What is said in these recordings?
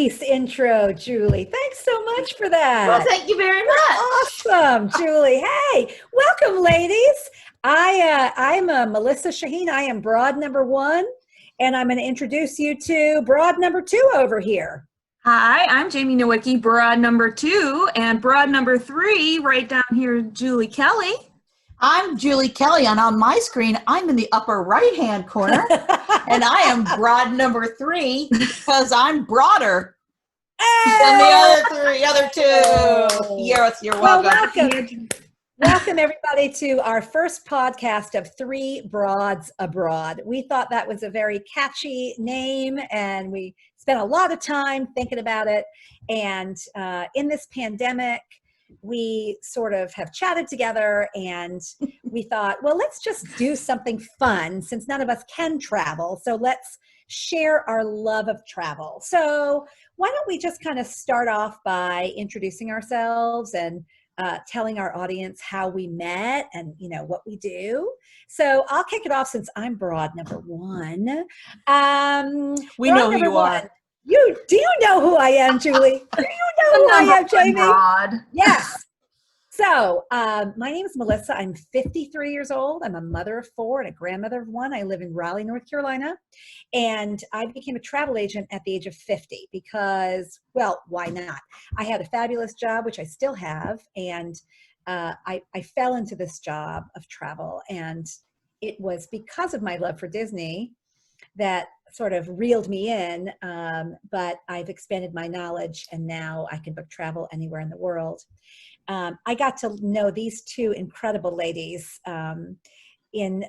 nice intro, Julie. Thanks so much for that. Well, thank you very much. Awesome, Julie. Hey, welcome, ladies. I'm Melissa Shaheen. I am broad number one, and I'm going to introduce you to broad number two over here. Hi, I'm Jamie Nowicki, broad number two, and broad number three, right down here, Julie Kelly. I'm Julie Kelly, and on my screen, I'm in the upper right-hand corner, and I am broad number three because I'm broader than the other two. Yes, you're welcome. Welcome. Welcome, everybody, to our first podcast of Three Broads Abroad. We thought that was a very catchy name, and we spent a lot of time thinking about it. And in this pandemic, we sort of have chatted together, and we thought, well, let's just do something fun since none of us can travel. So let's share our love of travel. So why don't we just kind of start off by introducing ourselves and telling our audience how we met and, you know, what we do. So I'll kick it off since I'm broad number one. We know who you are. Do you know who I am, Julie? Do you know who I am, Jamie? Broad. Yes. So my name is Melissa. I'm 53 years old. I'm a mother of four and a grandmother of one. I live in Raleigh, North Carolina. And I became a travel agent at the age of 50 because, well, why not? I had a fabulous job, which I still have. And I fell into this job of travel. And it was because of my love for Disney that sort of reeled me in, but I've expanded my knowledge, and now I can book travel anywhere in the world. I got to know these two incredible ladies in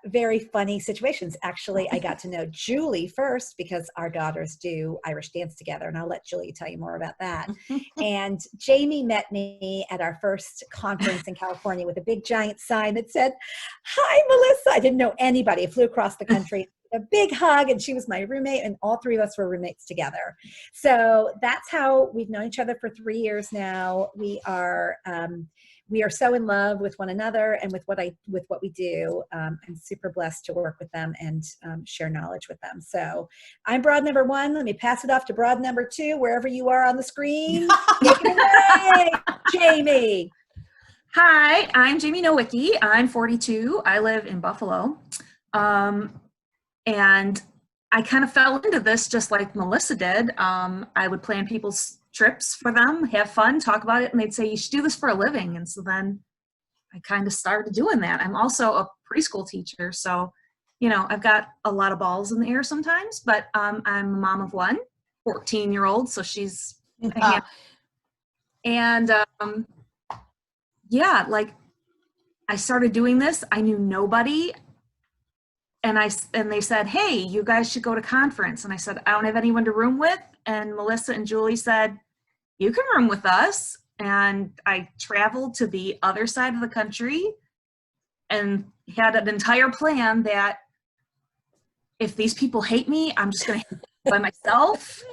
very funny situations. Actually, I got to know Julie first because our daughters do Irish dance together, and I'll let Julie tell you more about that. And Jamie met me at our first conference in California with a big giant sign that said, "Hi, Melissa." I didn't know anybody. I flew across the country. A big hug, and she was my roommate, and all three of us were roommates together. So that's how we've known each other for 3 years now. We are so in love with one another and with what we do. I'm super blessed to work with them and share knowledge with them. So I'm broad number one. Let me pass it off to broad number two, wherever you are on the screen. Take it away, Jamie. Hi, I'm Jamie Nowicki. I'm 42. I live in Buffalo. And I kind of fell into this just like Melissa did. I would plan people's trips for them, have fun, talk about it, and they'd say, "You should do this for a living." And so then I kind of started doing that. I'm also a preschool teacher, so, you know, I've got a lot of balls in the air sometimes, but I'm a mom of one, 14-year-old, so she's and yeah, like I started doing this. I knew nobody. And they said, "Hey, you guys should go to conference." And I said, "I don't have anyone to room with." And Melissa and Julie said, "You can room with us." And I traveled to the other side of the country and had an entire plan that if these people hate me, I'm just going to by myself.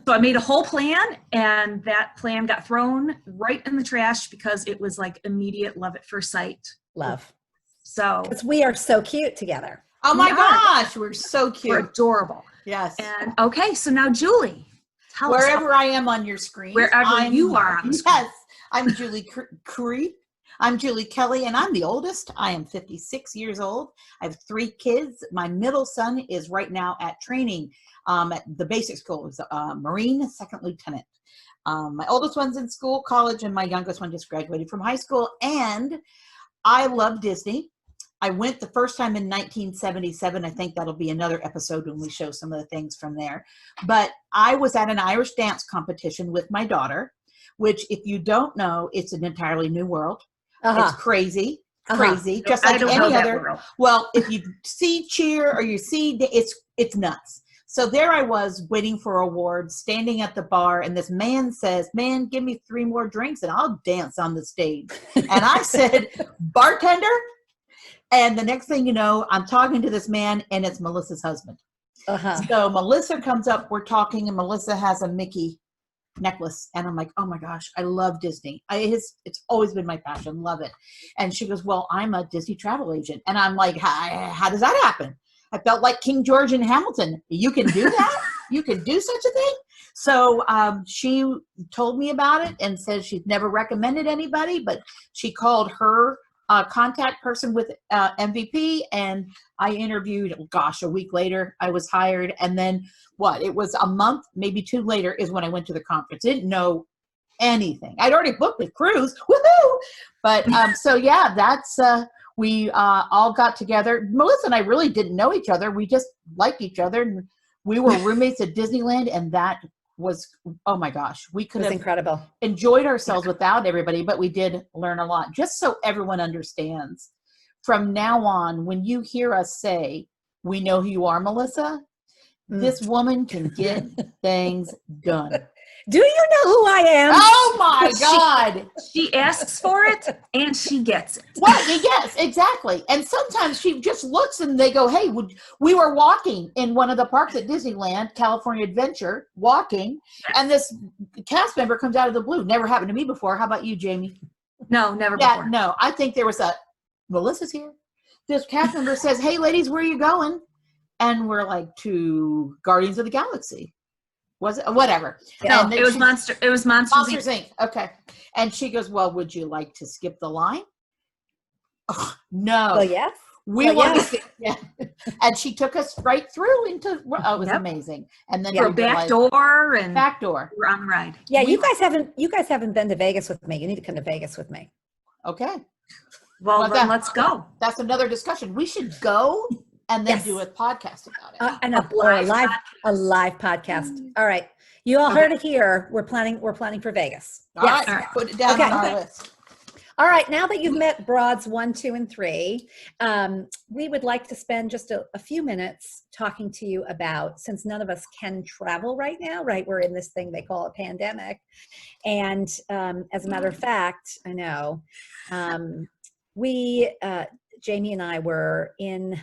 So I made a whole plan, and that plan got thrown right in the trash because it was like immediate love at first sight. Love. So because we are so cute together. Oh my gosh, we're so cute. We're adorable. Yes. And okay, so now Julie, tell us. Wherever I am on your screen. Wherever you are on the screen. Yes, I'm Julie Curry. I'm Julie Kelly, and I'm the oldest. I am 56 years old. I have 3 kids. My middle son is right now at training at the basic school. He's a Marine second lieutenant. My oldest one's in school, college, and my youngest one just graduated from high school. And I love Disney. I went the first time in 1977. I think that'll be another episode when we show some of the things from there. But I was at an Irish dance competition with my daughter, which if you don't know, it's an entirely new world. It's crazy, just like any other. Well, if you see cheer or you see, it's nuts. So there I was waiting for awards, standing at the bar, and this man says, "Man, give me 3 more drinks and I'll dance on the stage." And I said, "Bartender?" And the next thing you know, I'm talking to this man, and it's Melissa's husband. So Melissa comes up, we're talking, and Melissa has a Mickey necklace. And I'm like, "Oh my gosh, I love Disney. It's always been my passion, love it." And she goes, "Well, I'm a Disney travel agent." And I'm like, how does that happen? I felt like King George and Hamilton. You can do that? You can do such a thing? So she told me about it and said she'd never recommended anybody, but she called her contact person with MVP, and I interviewed. Gosh, a week later, I was hired, and then it was a month, maybe 2 later, is when I went to the conference. Didn't know anything. I'd already booked the cruise. Woohoo! But so yeah, that's we all got together. Melissa and I really didn't know each other. We just liked each other, and we were roommates at Disneyland, and that was, oh my gosh, we could have incredible. Enjoyed ourselves without everybody, but we did learn a lot. Just so everyone understands, from now on, when you hear us say, "We know who you are, Melissa," this woman can get things done. Do you know who I am? Oh my God. She asks for it and she gets it. Well, yes, exactly. And sometimes she just looks and they go, hey, we were walking in one of the parks at Disneyland, California Adventure, walking, and this cast member comes out of the blue. Never happened to me before. How about you, Jamie? No, never before. No, I think there was Melissa's here. This cast member says, hey, ladies, where are you going? And we're like, to Guardians of the Galaxy. Was it? Whatever. No, it was Monsters Inc. Okay. And she goes, well, would you like to skip the line? Oh, no. Well, yes. We want to skip. Yeah. And she took us right through into, it was amazing. And then through back door and back door. We're on the ride. Yeah, you guys haven't been to Vegas with me. You need to come to Vegas with me. Okay. Well, then let's go. That's another discussion. We should go and then do a podcast about it. And a live podcast. All right. You all heard it here. We're planning for Vegas. All right. Put it down on our list. All right. Now that you've met Broads 1, 2, and 3, we would like to spend just a few minutes talking to you about, since none of us can travel right now, right? We're in this thing they call a pandemic. And as a matter of fact, I know, Jamie and I were in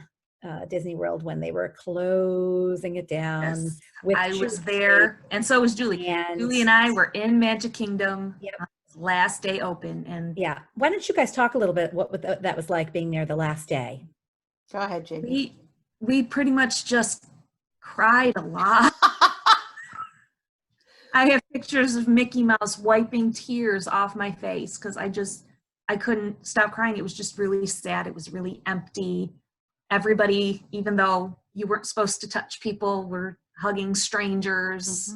Disney World when they were closing it down. Yes, I was there, and so was Julie. And Julie and I were in Magic Kingdom. Yep. Last day open. And yeah, why don't you guys talk a little bit what that was like being there the last day? Go ahead, Jamie. We pretty much just cried a lot. I have pictures of Mickey Mouse wiping tears off my face because I couldn't stop crying. It was just really sad. It was really empty. Everybody, even though you weren't supposed to touch people, were hugging strangers.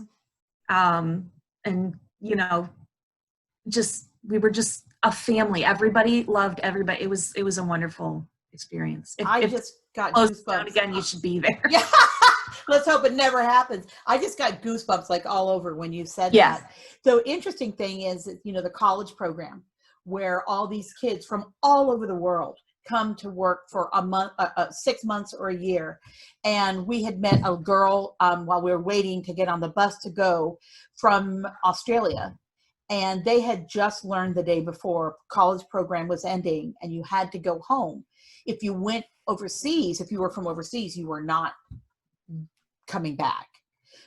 Mm-hmm. And, you know, we were just a family. Everybody loved everybody. It was a wonderful experience. I just got goosebumps. Again, you should be there. Yeah. Let's hope it never happens. I just got goosebumps like all over when you said that. So interesting thing is, you know, the college program where all these kids from all over the world come to work for a month, 6 months or a year. And we had met a girl while we were waiting to get on the bus to go from Australia. And they had just learned the day before college program was ending and you had to go home. If you went overseas, if you were from overseas, you were not coming back.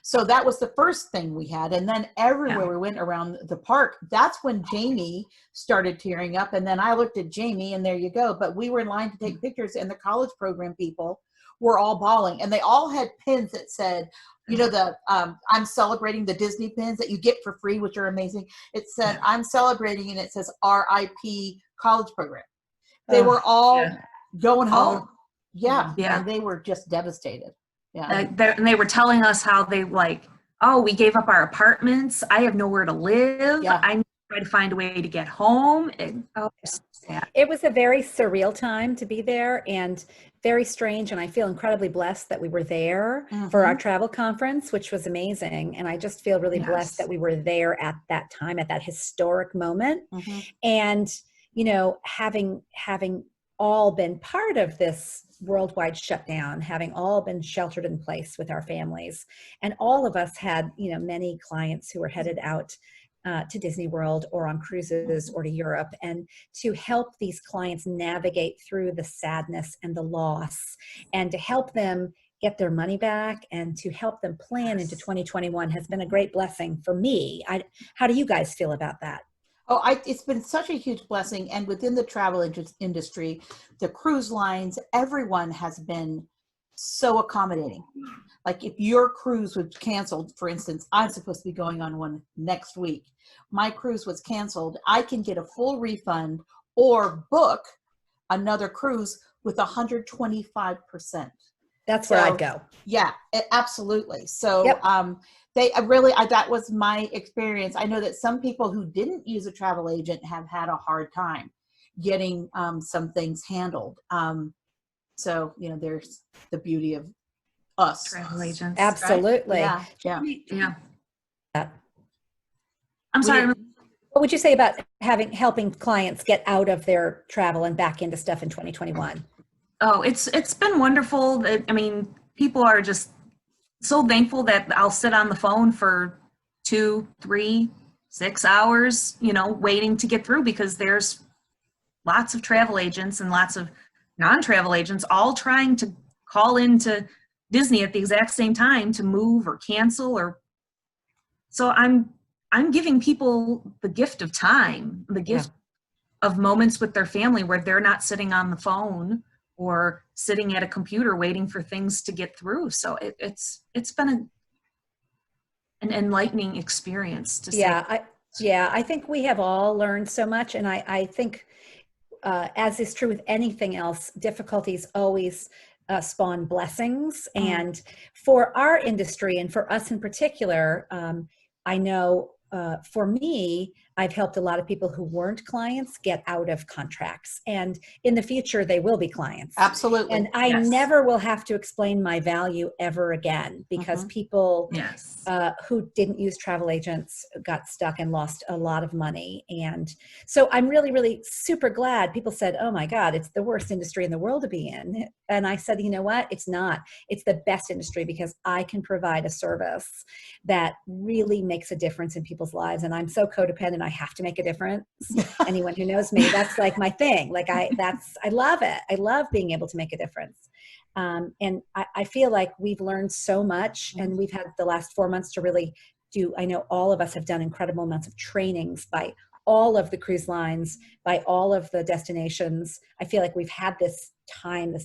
So that was the first thing we had. And then everywhere we went around the park, that's when Jamie started tearing up. And then I looked at Jamie and there you go. But we were in line to take pictures and the college program people were all bawling. And they all had pins that said, you know, the I'm celebrating the Disney pins that you get for free, which are amazing. It said, I'm celebrating, and it says RIP college program. They were all going home. Yeah. And they were just devastated. Yeah. And they were telling us how they we gave up our apartments. I have nowhere to live. Yeah. I need to try to find a way to get home. It was a very surreal time to be there and very strange. And I feel incredibly blessed that we were there for our travel conference, which was amazing. And I just feel really blessed that we were there at that time, at that historic moment. And, you know, having all been part of this worldwide shutdown, having all been sheltered in place with our families. And all of us had, you know, many clients who were headed out to Disney World or on cruises or to Europe, and to help these clients navigate through the sadness and the loss and to help them get their money back and to help them plan into 2021 has been a great blessing for me. How do you guys feel about that? Oh, it's been such a huge blessing. And within the travel industry, the cruise lines, everyone has been so accommodating. Like if your cruise was canceled, for instance, I'm supposed to be going on one next week. My cruise was canceled. I can get a full refund or book another cruise with 125%. That's where I'd go. Yeah, absolutely. So Yep. that was my experience. I know that some people who didn't use a travel agent have had a hard time getting some things handled. So, there's the beauty of us. Travel agents. Absolutely. Right? Yeah. Yeah. I'm sorry. What would you say about helping clients get out of their travel and back into stuff in 2021? Oh, it's been wonderful. I mean, people are just so thankful that I'll sit on the phone for 2, 3, 6 hours, waiting to get through, because there's lots of travel agents and lots of non-travel agents all trying to call into Disney at the exact same time to move or cancel. So I'm giving people the gift of time, the gift of moments with their family where they're not sitting on the phone or sitting at a computer waiting for things to get through. So it's been an enlightening experience to say. I think we have all learned so much, and I think as is true with anything else, difficulties always spawn blessings. And for our industry and for us in particular, I know for me, I've helped a lot of people who weren't clients get out of contracts, and in the future they will be clients. Absolutely. And I never will have to explain my value ever again, because people who didn't use travel agents got stuck and lost a lot of money. And so I'm really, really super glad. People said, oh my God, it's the worst industry in the world to be in. And I said, you know what? It's not. It's the best industry, because I can provide a service that really makes a difference in people's lives. And I'm so codependent, I have to make a difference. Anyone who knows me, that's like my thing. Like I love it. I love being able to make a difference. And I feel like we've learned so much, and we've had the last 4 months to really I know all of us have done incredible amounts of trainings by all of the cruise lines, by all of the destinations. I feel like we've had this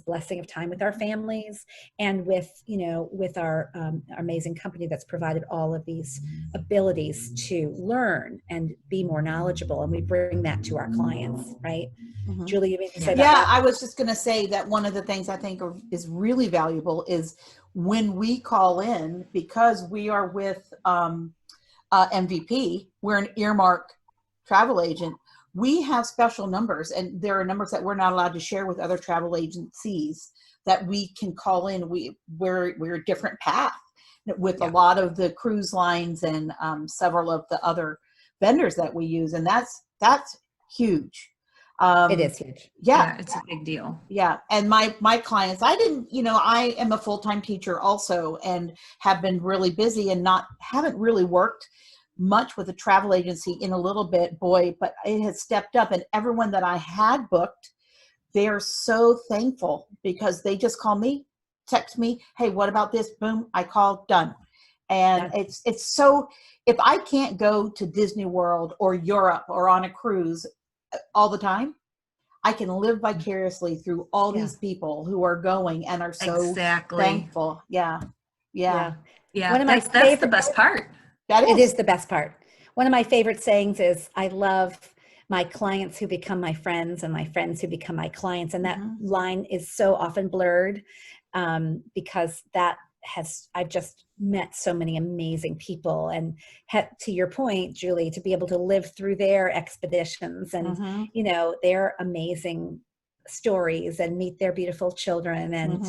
blessing of time with our families, and with our amazing company that's provided all of these abilities to learn and be more knowledgeable, and we bring that to our clients, right? Julie, you mean to say about that? I was just going to say that one of the things I think is really valuable is when we call in, because we are with MVP, we're an earmark travel agent. We have special numbers, and there are numbers that we're not allowed to share with other travel agencies that we can call in. We're a different path with a lot of the cruise lines and several of the other vendors that we use, and that's huge. It is huge. Yeah, it's a big deal. Yeah. And my clients, I am a full-time teacher also, and have been really busy and haven't really worked much with a travel agency in a little bit, but it has stepped up, and everyone that I had booked, they are so thankful, because they just call me, text me, hey, what about this? Boom, I call, done. And it's so, if I can't go to Disney World or Europe or on a cruise all the time, I can live vicariously through all these people who are going and are so thankful. Yeah. One of that's the best part. It is the best part. One of my favorite sayings is, I love my clients who become my friends, and my friends who become my clients. And that line is so often blurred, because I've just met so many amazing people, and to your point, Julie, to be able to live through their expeditions and, their amazing stories, and meet their beautiful children. And,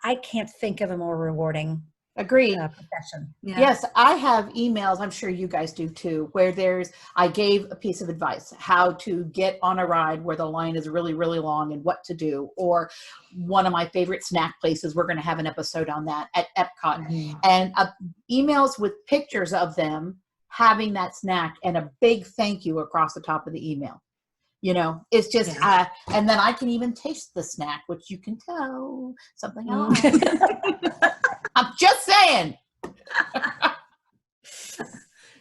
I can't think of a more rewarding profession. Yes, I have emails, I'm sure you guys do too, where I gave a piece of advice, how to get on a ride where the line is really, really long and what to do. Or one of my favorite snack places, we're going to have an episode on that at Epcot. And emails with pictures of them having that snack and a big thank you across the top of the email. It's just, and then I can even taste the snack, which you can tell something I like. I'm just saying.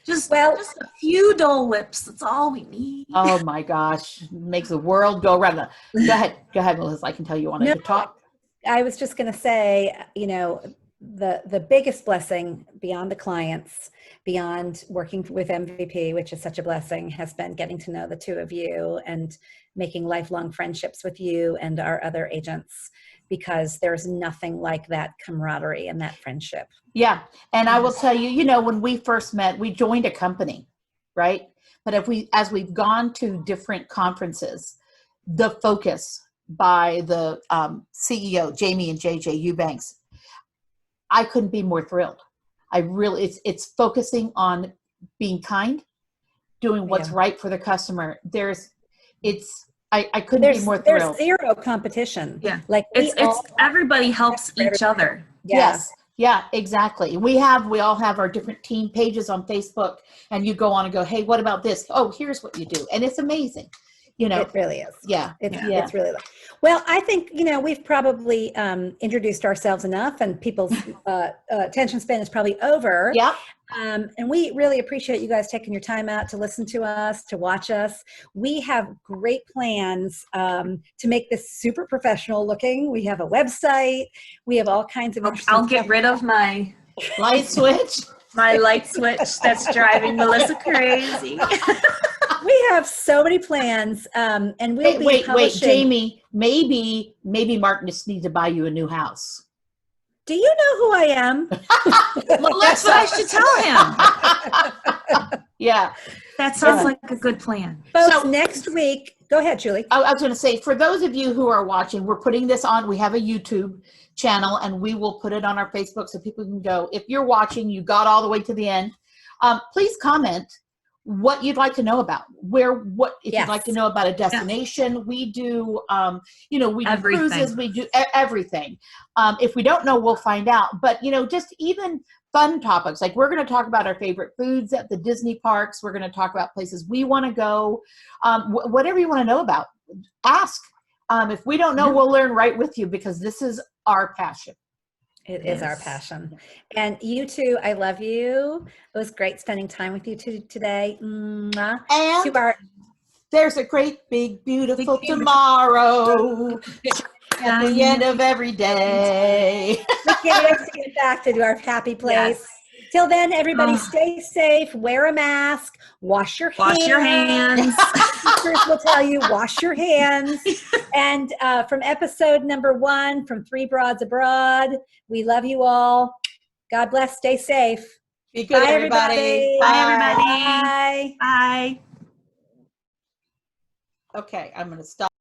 just a few Dole Whips. That's all we need. Oh my gosh. Makes the world go around. Go ahead, Melissa. I can tell you wanted to talk. I was just going to say, you know, the biggest blessing beyond the clients, beyond working with MVP, which is such a blessing, has been getting to know the two of you and making lifelong friendships with you and our other agents, because there's nothing like that camaraderie and that friendship. Yeah. And I will tell you, you know, when we first met, we joined a company, right? But as we've gone to different conferences, the focus by the CEO, Jamie and JJ Eubanks, I couldn't be more thrilled. I really, it's focusing on being kind, doing what's right for the customer. I couldn't be more thrilled. There's zero competition. Yeah. Like It's everybody helps each other. Yeah. Yes. Yeah, exactly. We all have our different team pages on Facebook, and you go on and go, hey, what about this? Oh, here's what you do. And it's amazing. You know, it really is. Yeah. It's really, well, I think, you know, we've probably introduced ourselves enough, and people's attention span is probably over. Yeah. And we really appreciate you guys taking your time out to listen to us, to watch us. We have great plans to make this super professional looking. We have a website. We have all kinds of interesting I'll get rid of my light switch. My light switch that's driving Melissa crazy. We have so many plans, and we'll be publishing. Wait, Jamie, maybe Martin just needs to buy you a new house. Do you know who I am? Well, that's what I should tell him. Yeah. That sounds like a good plan. Folks, next week, go ahead, Julie. I was going to say, for those of you who are watching, we're putting this on. We have a YouTube channel, and we will put it on our Facebook so people can go. If you're watching, you got all the way to the end, please comment what you'd like to know about, if you'd like to know about a destination. We do, you know, we do cruises, we do everything. If we don't know, we'll find out. But, you know, just even fun topics, like we're going to talk about our favorite foods at the Disney parks. We're going to talk about places we want to go. Whatever you want to know about, ask. If we don't know, we'll learn right with you, because this is our passion. It is our passion. And you two, I love you. It was great spending time with you today. Mwah. And there's a great, big, beautiful tomorrow at the end of every day. We can't wait to get back to our happy place. Yes. Till then, everybody stay safe, wear a mask, wash your hands. Wash your hands. Teachers will tell you, wash your hands. And from episode number 1, from Three Broads Abroad, we love you all. God bless, stay safe. Be good, everybody. Bye, everybody. Bye. Bye. Okay, I'm going to stop.